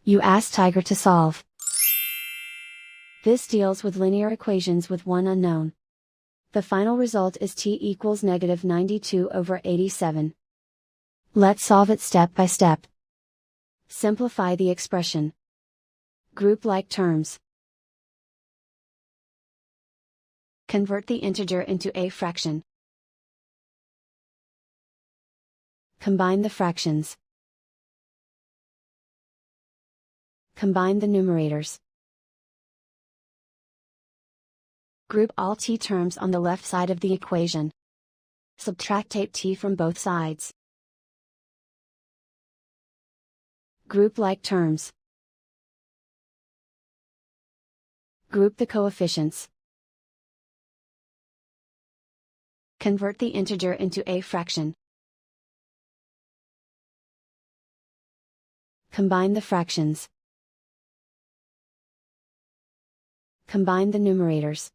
You ask Tiger to solve. This deals with linear equations with one unknown. The final result is t equals negative 92/87. Let's solve it step by step. Simplify the expression. Group like terms. Convert the integer into a fraction. Combine the fractions. Combine the numerators. Group all t terms on the left side of the equation. Subtract 8t from both sides. Group like terms. Group the coefficients. Convert the integer into a fraction. Combine the fractions. Combine the numerators.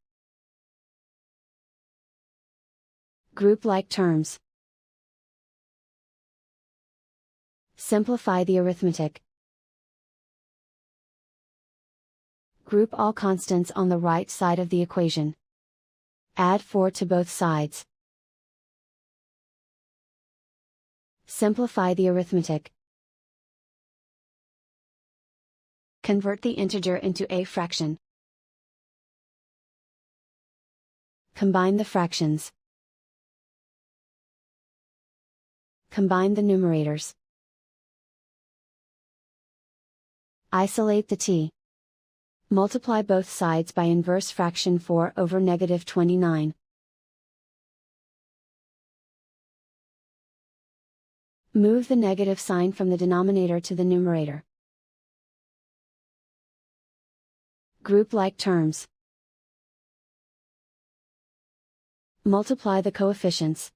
Group like terms. Simplify the arithmetic. Group all constants on the right side of the equation. Add 4 to both sides. Simplify the arithmetic. Convert the integer into a fraction. Combine the fractions. Combine the numerators. Isolate the t. Multiply both sides by inverse fraction 4/-29. Move the negative sign from the denominator to the numerator. Group like terms. Multiply the coefficients.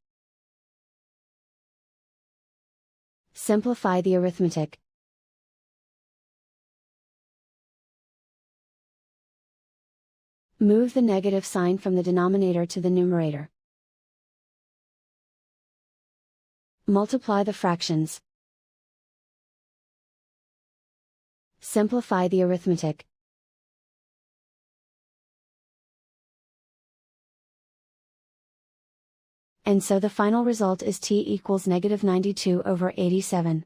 Simplify the arithmetic. Move the negative sign from the denominator to the numerator. Multiply the fractions. Simplify the arithmetic. And so the final result is t equals negative 92/87.